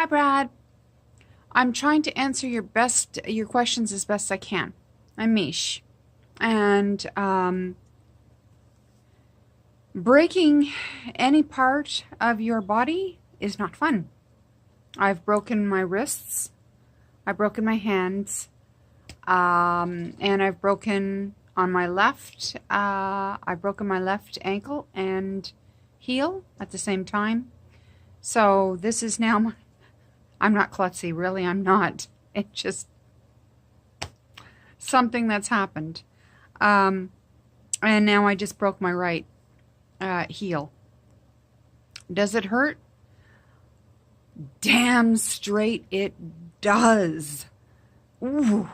Hi, Brad. I'm trying to answer your questions as best I can. I'm Miche, and breaking any part of your body is not fun. I've broken my wrists, I've broken my hands, and I've broken on my left. I've broken my left ankle and heel at the same time. So this is now my. I'm not klutzy, really. I'm not. It's just something that's happened. Um, and now I just broke my right heel. Does it hurt? Damn straight it does. Ooh.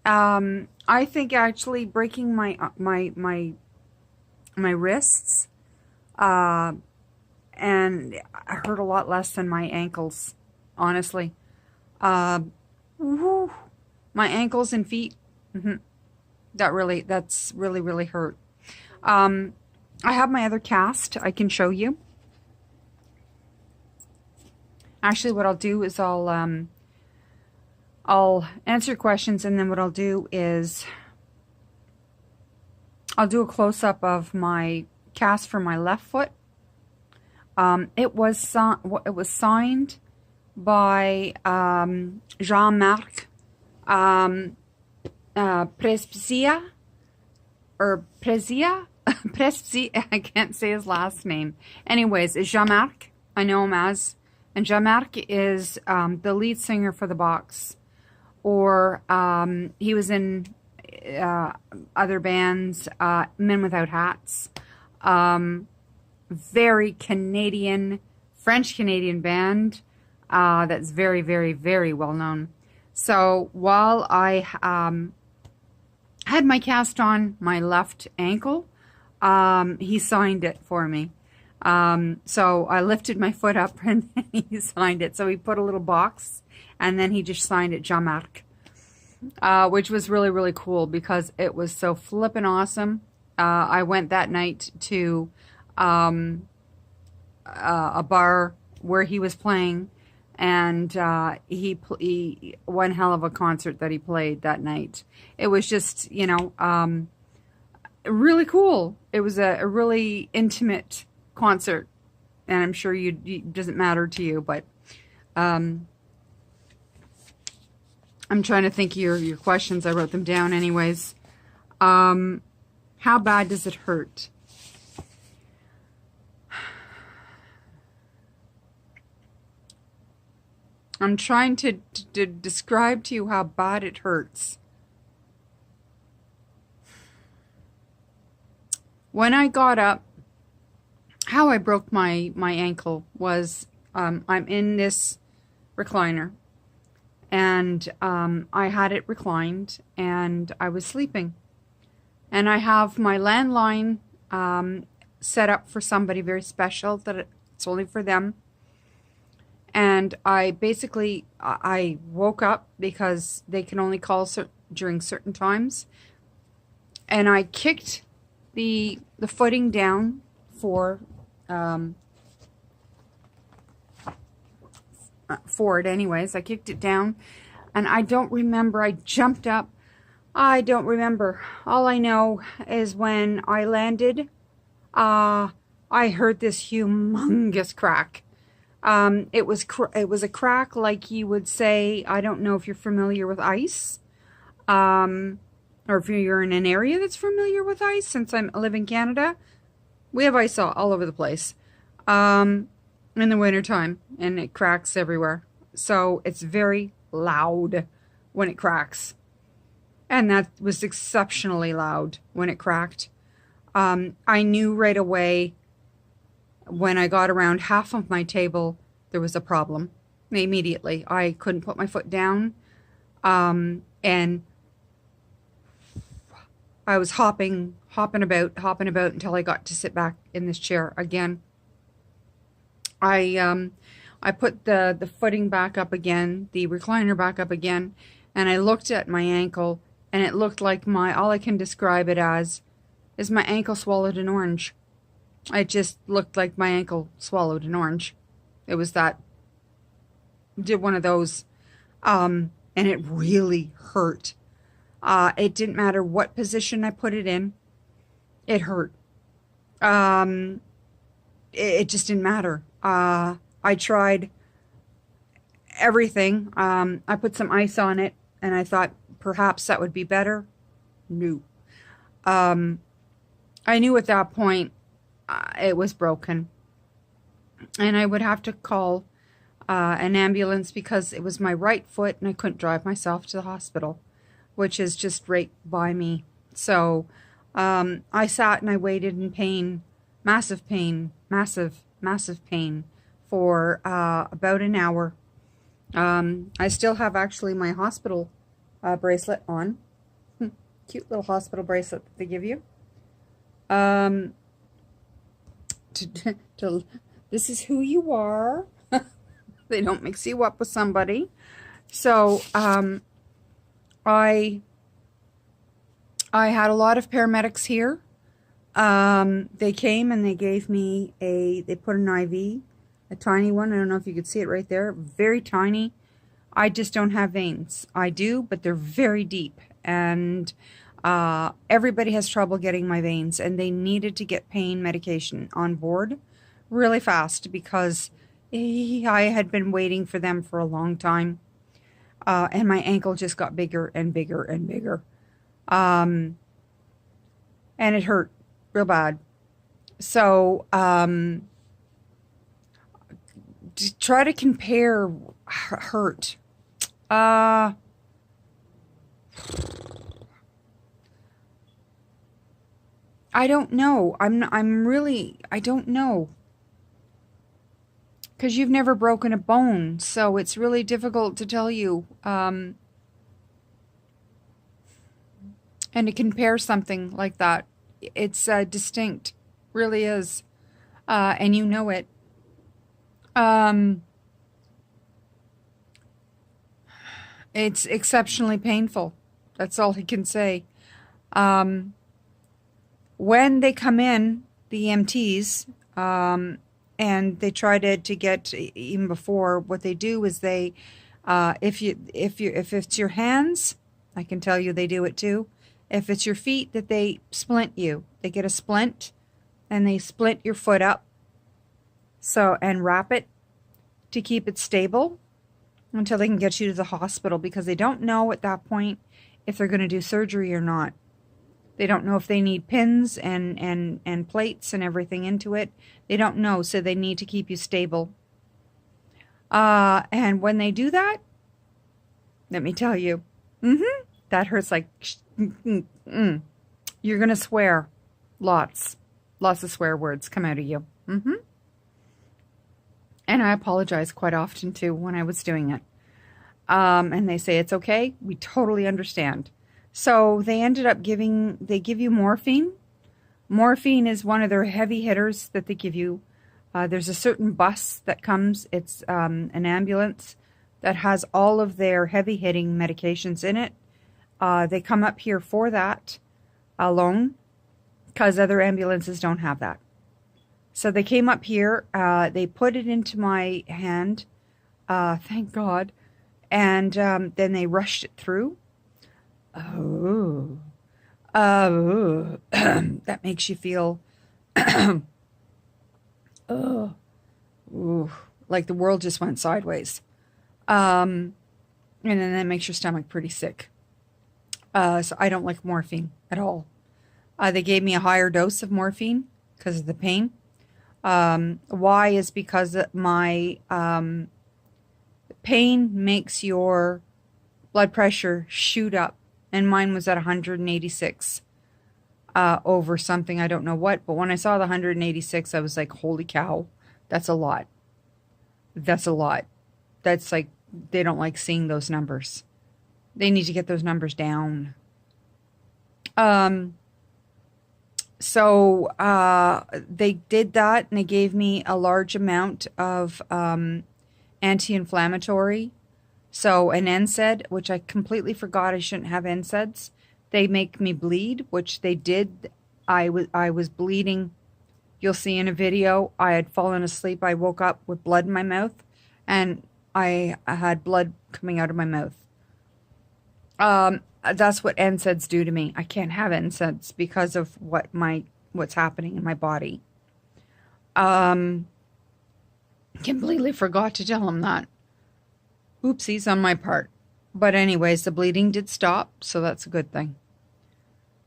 I think actually breaking my wrists and hurt a lot less than my ankles, honestly. Woo, my ankles and feet. That's really hurt. I have my other cast. I can show you. Actually, what I'll do is I'll answer questions, and then what I'll do is I'll do a close-up of my cast for my left foot. It was signed by Jean-Marc Prespia or Prezia. Prespia. I can't say his last name. Anyways, it's Jean-Marc. I know him as. And Jean-Marc is the lead singer for The Box. Or he was in other bands, Men Without Hats. Very Canadian, French-Canadian band that's very well known. So while I had my cast on my left ankle, he signed it for me. So I lifted my foot up and he signed it. So he put a little box and then he just signed it, Jean-Marc, which was really cool because it was so flippin' awesome. I went that night to a bar where he was playing, and he one hell of a concert that he played that night. It was just, really cool. It was a really intimate concert, and I'm sure it doesn't matter to you, but I'm trying to think of your questions. I wrote them down anyways. How bad does it hurt? I'm trying to describe to you how bad it hurts. When I got up, how I broke my ankle was I'm in this recliner, and I had it reclined, and I was sleeping. And I have my landline set up for somebody very special that it's only for them. And I woke up because they can only call during certain times. And I kicked the footing down for it anyways. I kicked it down, and I don't remember. I jumped up. I don't remember. All I know is when I landed, I heard this humongous crack. It was a crack like you would say. I don't know if you're familiar with ice, or if you're in an area that's familiar with ice. Since I live in Canada, we have ice all over the place in the wintertime, and it cracks everywhere. So it's very loud when it cracks. And that was exceptionally loud when it cracked. I knew right away when I got around half of my table, there was a problem. Immediately. I couldn't put my foot down. And I was hopping about until I got to sit back in this chair again. I put the footing back up again, the recliner back up again, and I looked at my ankle, and it looked like all I can describe it as is my ankle swallowed an orange. It just looked like my ankle swallowed an orange. It was that did one of those, and it really hurt. It didn't matter what position I put it in, it hurt. Um, it just didn't matter. I tried everything. I put some ice on it, and I thought perhaps that would be better. No. Um, I knew at that point it was broken, and I would have to call an ambulance because it was my right foot, and I couldn't drive myself to the hospital, which is just right by me. So I sat and I waited in pain, massive pain, massive pain for about an hour. I still have actually my hospital bracelet on. Cute little hospital bracelet that they give you. This is who you are. They don't mix you up with somebody. So I had a lot of paramedics here. They came and they gave me they put an IV, a tiny one. I don't know if you could see it right there. Very tiny. I just don't have veins. I do, but they're very deep. And everybody has trouble getting my veins. And they needed to get pain medication on board really fast because I had been waiting for them for a long time. And my ankle just got bigger and bigger and bigger. And it hurt real bad. So, to try to compare hurt. I don't know. I don't know. Because you've never broken a bone, so it's really difficult to tell you. And to compare something like that. It's distinct. Really is. And you know it. It's exceptionally painful. That's all I can say. When they come in, the EMTs, and they try to get, even before, what they do is they, if it's your hands, I can tell you they do it too. If it's your feet, that they splint you. They get a splint and they splint your foot up. So, and wrap it to keep it stable until they can get you to the hospital, because they don't know at that point if they're going to do surgery or not. They don't know if they need pins and plates and everything into it. They don't know, so they need to keep you stable. And when they do that, let me tell you, that hurts like, you're going to swear. Lots of swear words come out of you. And I apologize quite often too when I was doing it. And they say, it's okay. We totally understand. So they ended up they give you morphine. Morphine is one of their heavy hitters that they give you. There's a certain bus that comes. It's an ambulance that has all of their heavy hitting medications in it. They come up here for that alone because other ambulances don't have that. So they came up here. They put it into my hand. Thank God. And then they rushed it through. That makes you feel like the world just went sideways. And then that makes your stomach pretty sick. So I don't like morphine at all. They gave me a higher dose of morphine because of the pain. Why is because my pain makes your blood pressure shoot up. And mine was at 186 over something, I don't know what. But when I saw the 186, I was like, holy cow, that's a lot. That's a lot. That's like, they don't like seeing those numbers. They need to get those numbers down. So they did that, and they gave me a large amount of anti-inflammatory. So an NSAID, which I completely forgot I shouldn't have NSAIDs. They make me bleed, which they did. I was bleeding. You'll see in a video. I had fallen asleep. I woke up with blood in my mouth, and I had blood coming out of my mouth. That's what NSAIDs do to me. I can't have NSAIDs because of what's happening in my body. Completely forgot to tell him that. Oopsies on my part. But anyways, the bleeding did stop, so that's a good thing.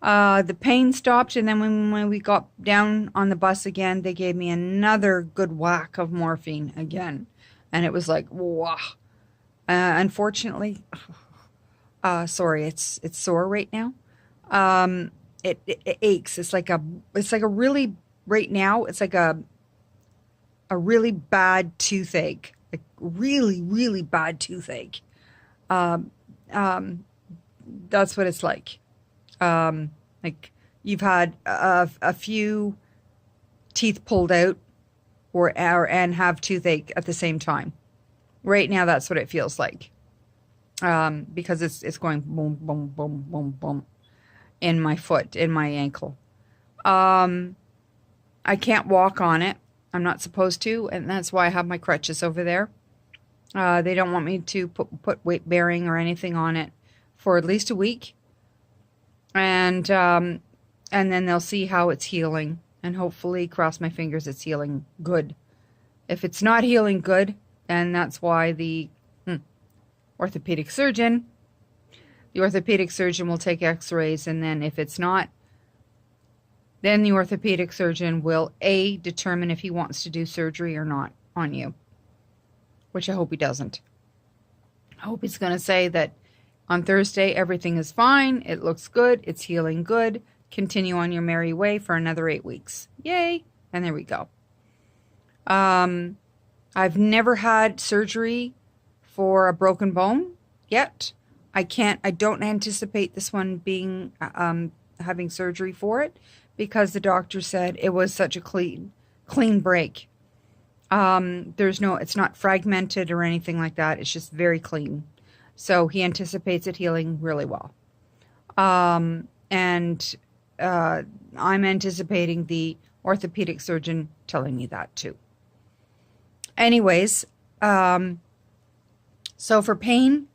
The pain stopped, and then when we got down on the bus again, they gave me another good whack of morphine again. And it was like, whoa. Unfortunately, sorry, it's sore right now. It aches. It's like a really, right now, it's like a really bad toothache. Like really, really bad toothache. That's what it's like. Like you've had a few teeth pulled out and have toothache at the same time. Right now, that's what it feels like. Because it's going boom, boom, boom, boom, boom in my foot, in my ankle. I can't walk on it. I'm not supposed to, and that's why I have my crutches over there. They don't want me to put weight bearing or anything on it for at least a week. And then they'll see how it's healing, and hopefully, cross my fingers, it's healing good. If it's not healing good, then that's why the orthopedic surgeon will take x-rays, and then if it's not, then the orthopedic surgeon will determine if he wants to do surgery or not on you, which I hope he doesn't. I hope he's going to say that on Thursday, everything is fine. It looks good. It's healing good. Continue on your merry way for another 8 weeks. Yay. And there we go. I've never had surgery for a broken bone yet. I don't anticipate this one being, having surgery for it because the doctor said it was such a clean break. It's not fragmented or anything like that. It's just very clean. So he anticipates it healing really well. And I'm anticipating the orthopedic surgeon telling me that too. Anyways, so for pain,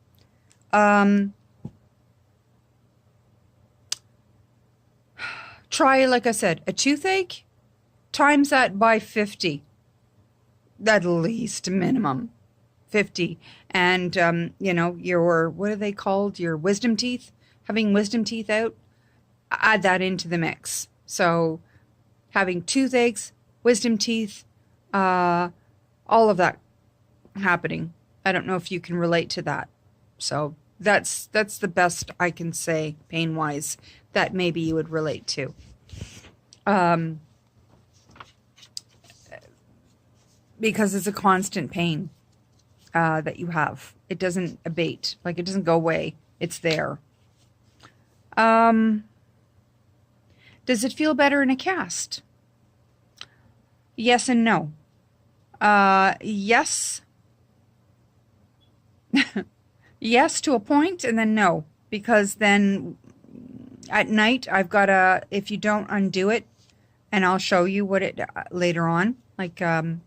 try, like I said, a toothache, times that by 50. At least minimum 50. And, your, what are they called? Your wisdom teeth, having wisdom teeth out, add that into the mix. So having toothaches, wisdom teeth, all of that happening. I don't know if you can relate to that. So that's the best I can say pain-wise that maybe you would relate to. Because it's a constant pain that you have. It doesn't abate. Like, it doesn't go away. It's there. Does it feel better in a cast? Yes and no. Yes. Yes to a point, and then no. Because then at night, I've got if you don't undo it, and I'll show you what it, later on, like, I'll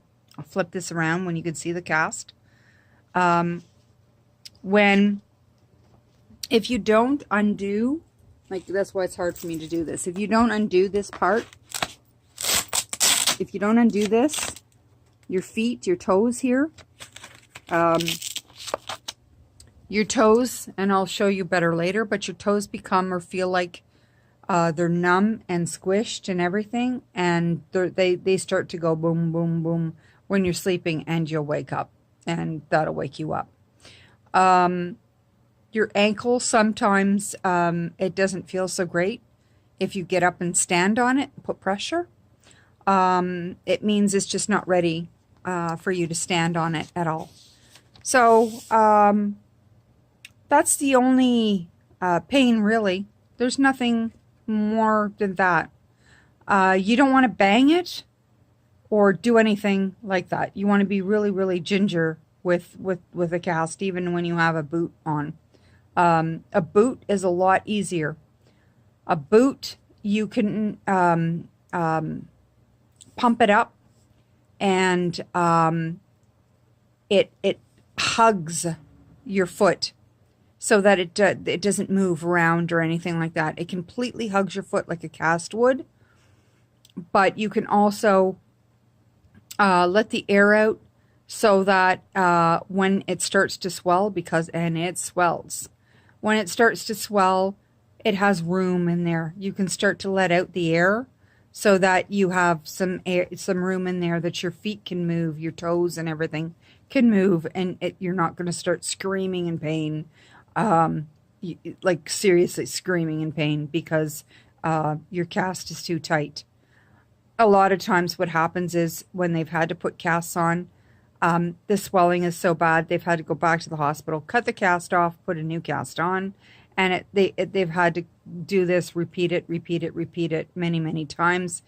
flip this around when you can see the cast. If you don't undo, like, that's why it's hard for me to do this. If you don't undo this part, if you don't undo this, your feet, your toes here, your toes, and I'll show you better later, but your toes become or feel like they're numb and squished and everything, and they start to go boom, boom, boom when you're sleeping, and you'll wake up, and that'll wake you up. Your ankle, sometimes it doesn't feel so great if you get up and stand on it and put pressure. It means it's just not ready for you to stand on it at all. So that's the only pain, really. There's nothing more than that. You don't want to bang it or do anything like that. You want to be really, really ginger with a cast, even when you have a boot on. A boot is a lot easier. A boot, you can pump it up, and it hugs your foot so that it doesn't move around or anything like that. It completely hugs your foot like a cast would. But you can also let the air out so that when it starts to swell, and it swells, when it starts to swell, it has room in there. You can start to let out the air so that you have some air, some room in there that your feet can move, your toes and everything can move, and you're not going to start screaming in pain, like seriously screaming in pain because your cast is too tight. A lot of times what happens is when they've had to put casts on, the swelling is so bad they've had to go back to the hospital, cut the cast off, put a new cast on, and they've had to do this, repeat it many, many times.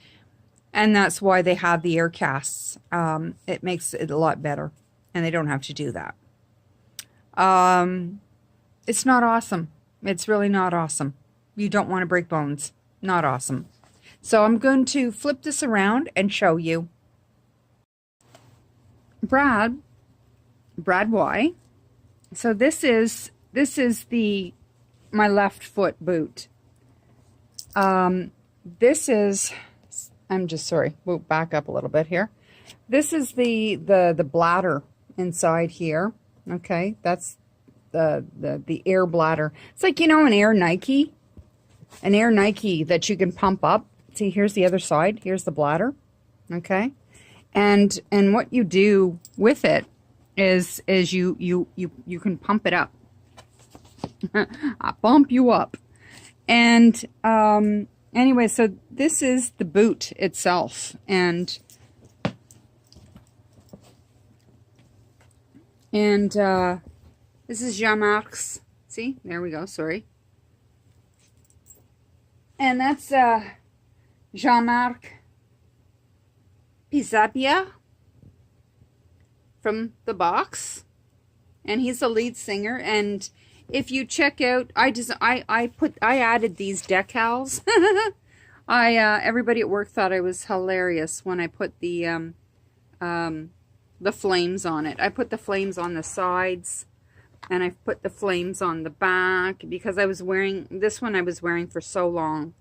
And that's why they have the air casts. It makes it a lot better, and they don't have to do that. It's not awesome. It's really not awesome. You don't want to break bones. Not awesome. So I'm going to flip this around and show you. Brad Y. So this is my left foot boot. This is, I'm just sorry, we'll back up a little bit here. This is the bladder inside here. Okay, that's the air bladder. It's like, you know, an air Nike that you can pump up. See, here's the other side. Here's the bladder. Okay, and what you do with it is you can pump it up. I bump you up. And anyway, so this is the boot itself, and this is Jean-Marc's. See, there we go. Sorry, and that's Jean-Marc Pizapia from the box, and he's the lead singer. And if you check out, I added these decals. Everybody at work thought I was hilarious when I put the flames on it. I put the flames on the sides, and I've put the flames on the back because I was wearing this one. I was wearing for so long,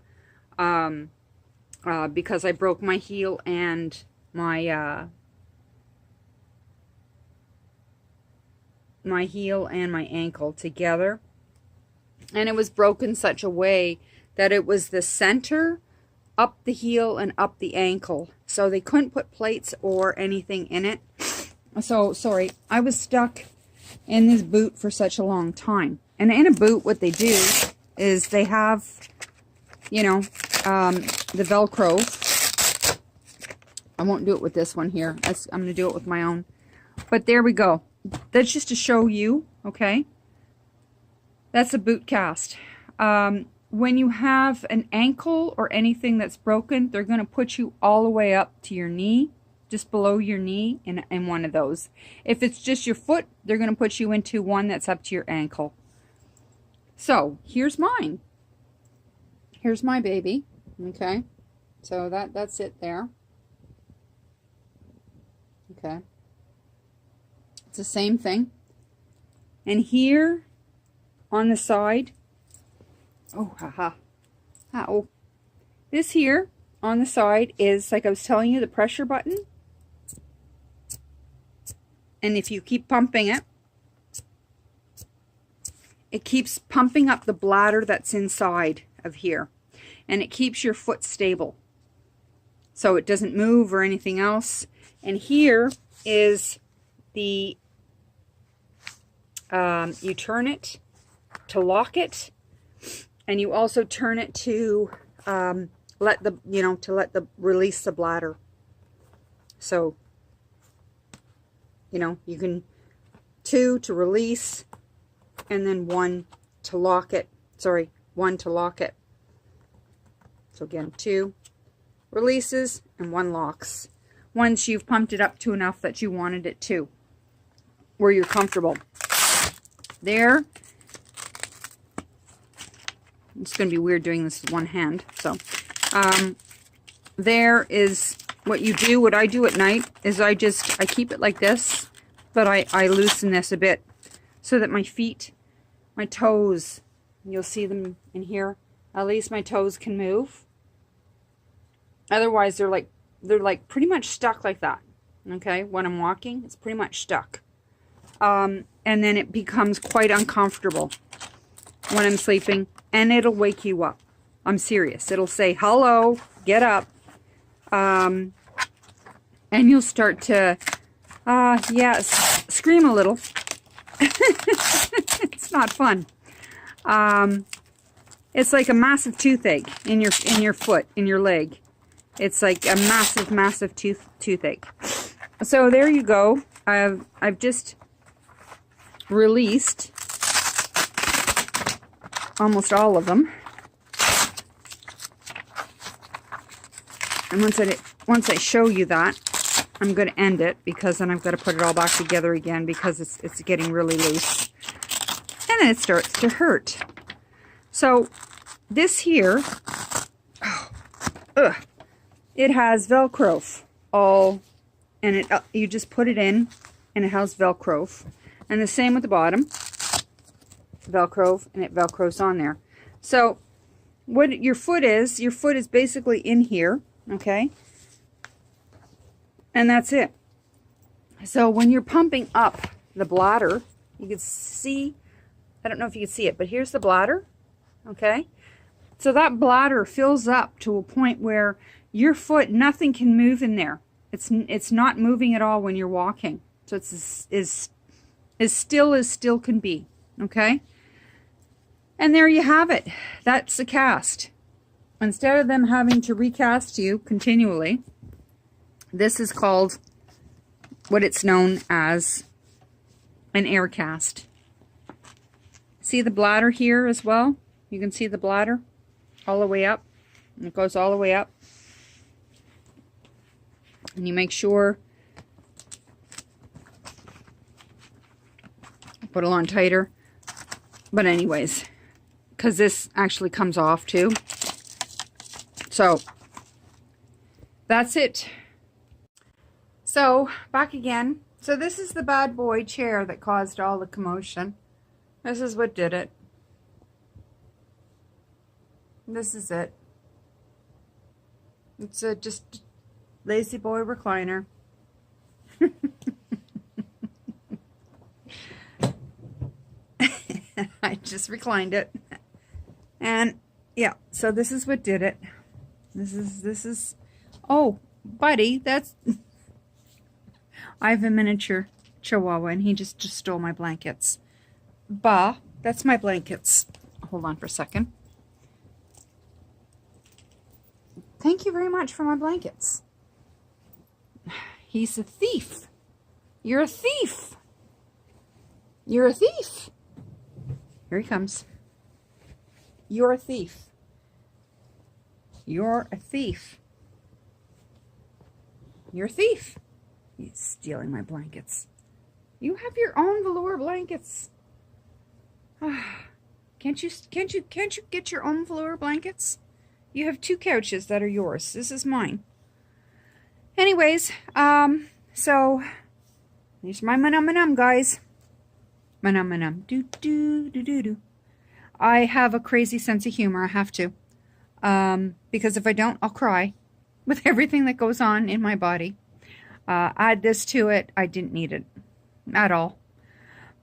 because I broke my heel and my heel and my ankle together, and it was broken such a way that it was the center, up the heel and up the ankle, so they couldn't put plates or anything in it. So sorry, I was stuck in this boot for such a long time. And in a boot, what they do is they have, you know, the Velcro. I won't do it with this one here. I'm going to do it with my own. But there we go. That's just to show you, okay? That's a boot cast. When you have an ankle or anything that's broken, they're going to put you all the way up to your knee, just below your knee in one of those. If it's just your foot, they're going to put you into one that's up to your ankle. So, here's mine. Here's my baby, okay? So that's it there. Okay. It's the same thing. And here on the side, oh, haha. Oh. This here on the side is, like I was telling you, the pressure button. And if you keep pumping it, it keeps pumping up the bladder that's inside of here. And it keeps your foot stable, so it doesn't move or anything else. And here is the, you turn it to lock it, and you also turn it to let the release the bladder. So, you know, you can 2 to release, and then 1 to lock it. Sorry, 1 to lock it. So again, 2 releases and 1 locks. Once you've pumped it up to enough that you wanted it to, where you're comfortable. There. It's going to be weird doing this with one hand. So, there is what you do. What I do at night is I keep it like this, But I loosen this a bit so that my feet, my toes, you'll see them in here, at least my toes can move. Otherwise, they're like pretty much stuck like that. Okay, when I'm walking, it's pretty much stuck. And then it becomes quite uncomfortable when I'm sleeping, and it'll wake you up. I'm serious. It'll say, hello, get up. And you'll start to, scream a little. It's not fun. It's like a massive toothache in your foot, in your leg. It's like a massive toothache. So there you go. I've just released almost all of them. And once I show you that, I'm going to end it, because then I've got to put it all back together again, because it's getting really loose. And then it starts to hurt. So this here, it has Velcro all, and you just put it in, and it has Velcro. And the same with the bottom, Velcro, and it Velcros on there. So what your foot is basically in here, okay? And that's it. So when you're pumping up the bladder, you can see, I don't know if you can see it, but here's the bladder, okay? So that bladder fills up to a point where your foot, nothing can move in there. It's not moving at all when you're walking. So it's as still can be, okay? And there you have it. That's a cast. Instead of them having to recast you continually, this is called what it's known as an air cast. See the bladder here as well? You can see the bladder all the way up. And it goes all the way up. And you make sure, put it on tighter. But anyways, because this actually comes off too. So that's it. So back again. So this is the bad boy chair that caused all the commotion. This is what did it. This is it. It's a just lazy boy recliner. I just reclined it. And yeah, so this is what did it. This is oh, buddy, that's I have a miniature chihuahua, and he just stole my blankets. Bah, that's my blankets. Hold on for a second. Thank you very much for my blankets. He's a thief. You're a thief. You're a thief. Here he comes. You're a thief. You're a thief. You're a thief. He's stealing my blankets. You have your own velour blankets. Can't you get your own velour blankets? You have 2 couches that are yours. This is mine. Anyways, so these are my manum, guys. Manum. Do. I have a crazy sense of humor. I have to. Because if I don't, I'll cry with everything that goes on in my body. Add this to it. I didn't need it at all.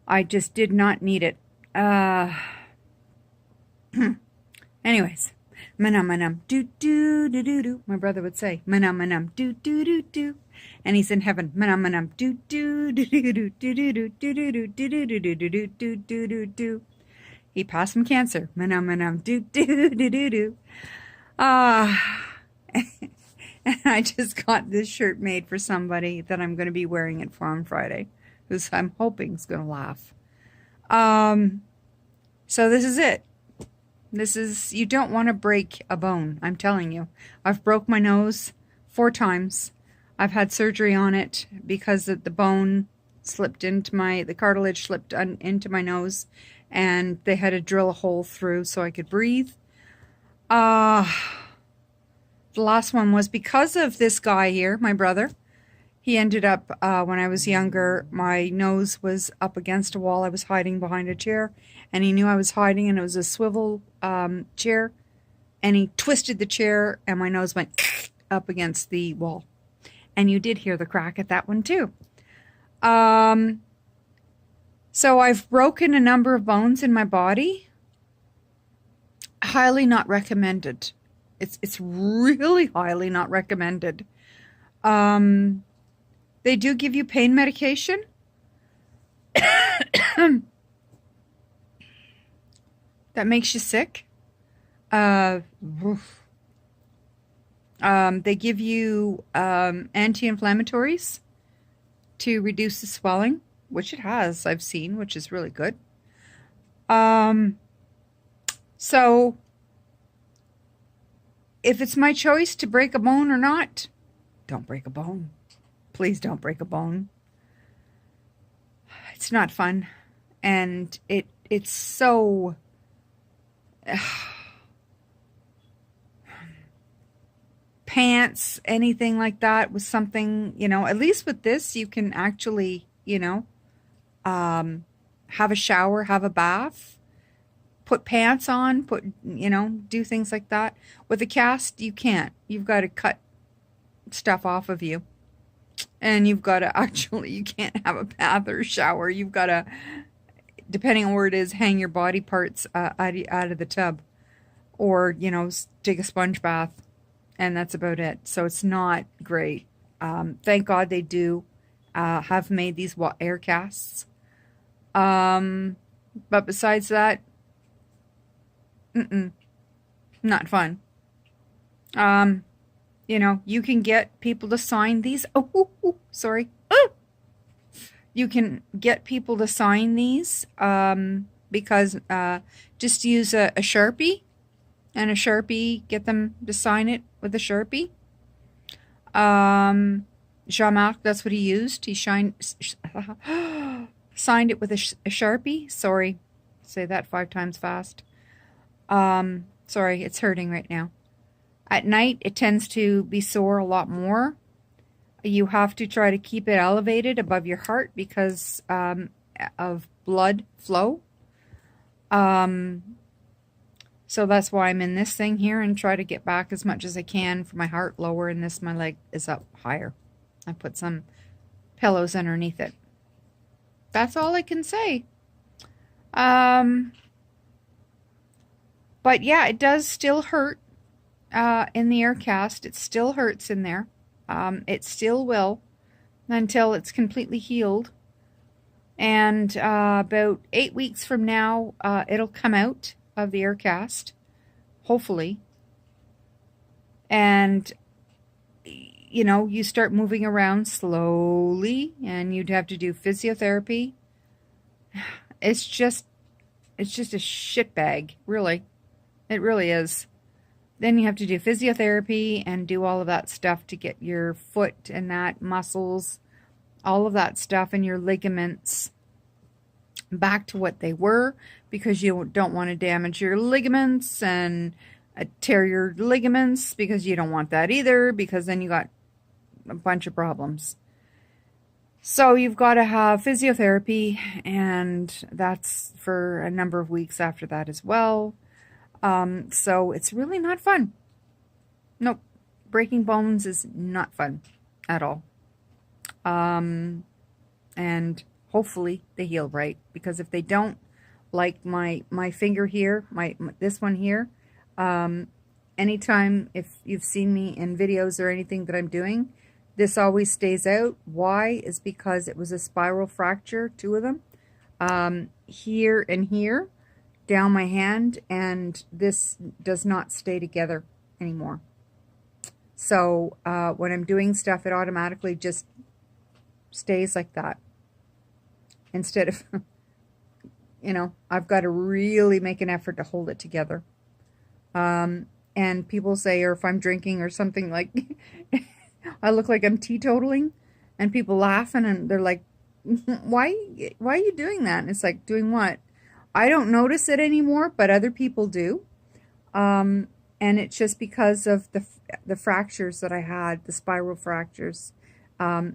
I just did not need it. Anyways, manum, do. My brother would say, manum, do. And he's in heaven. Manum, do. He passed from cancer. Manum, do. And I just got this shirt made for somebody that I'm going to be wearing it for on Friday, who's I'm hoping is going to laugh. So this is it. This is, you don't want to break a bone. I'm telling you. I've broke my nose 4 times. I've had surgery on it because the bone slipped into the cartilage slipped into my nose, and they had to drill a hole through so I could breathe. The last one was because of this guy here, my brother. He ended up, when I was younger, my nose was up against a wall. I was hiding behind a chair, and he knew I was hiding, and it was a swivel chair, and he twisted the chair, and my nose went up against the wall. And you did hear the crack at that one, too. So I've broken a number of bones in my body. Highly not recommended. It's really highly not recommended. They do give you pain medication. That makes you sick. They give you anti-inflammatories to reduce the swelling, which it has, I've seen, which is really good. So if it's my choice to break a bone or not, don't break a bone. Please don't break a bone. It's not fun. And it's so... pants, anything like that was something, at least with this, you can actually, have a shower, have a bath, put pants on, do things like that. With a cast, you can't. You've got to cut stuff off of you. And you've got to actually, you can't have a bath or a shower. You've got to, depending on where it is, hang your body parts out of the tub. Or, take a sponge bath. And that's about it. So it's not great. Thank God they do have made these air casts. But besides that, not fun. You can get people to sign these. Sorry. You can get people to sign these because just use a Sharpie. And a Sharpie, get them to sign it with a Sharpie. Jean-Marc, that's what he used. He signed it with a Sharpie. Sorry, say that 5 times fast. Sorry, it's hurting right now. At night, it tends to be sore a lot more. You have to try to keep it elevated above your heart because of blood flow. So that's why I'm in this thing here and try to get back as much as I can for my heart lower, and my leg is up higher. I put some pillows underneath it. That's all I can say. But yeah, it does still hurt in the air cast. It still hurts in there. It still will until it's completely healed. And about 8 weeks from now, it'll come out of the air cast, hopefully. And you start moving around slowly, and you'd have to do physiotherapy. It's just a shit bag, really. It really is. Then you have to do physiotherapy and do all of that stuff to get your foot and that muscles, all of that stuff, and your ligaments back to what they were, because you don't want to damage your ligaments and tear your ligaments, because you don't want that either, because then you got a bunch of problems. So you've got to have physiotherapy, and that's for a number of weeks after that as well. So it's really not fun. Nope. Breaking bones is not fun at all. And hopefully they heal right, because if they don't, like my finger here, this one here, anytime, if you've seen me in videos or anything that I'm doing, this always stays out. Why? Is because it was a spiral fracture, 2 of them, here and here, down my hand, and this does not stay together anymore. So when I'm doing stuff, it automatically just stays like that. Instead of, I've got to really make an effort to hold it together. And people say, or if I'm drinking or something, like, I look like I'm teetotaling, and people laughing, and they're like, why are you doing that? And it's like, doing what? I don't notice it anymore, but other people do. And it's just because of the fractures that I had, the spiral fractures.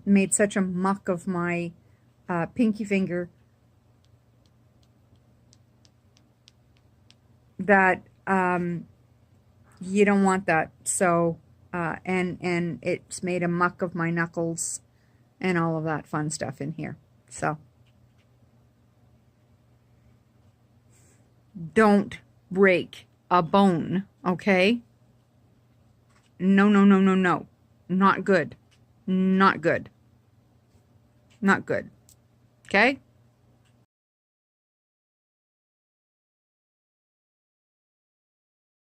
made such a muck of my pinky finger that you don't want that. So, and it's made a muck of my knuckles and all of that fun stuff in here. So, don't break a bone, okay? No, no, no, no, no. Not good. Not good. Not good. Okay?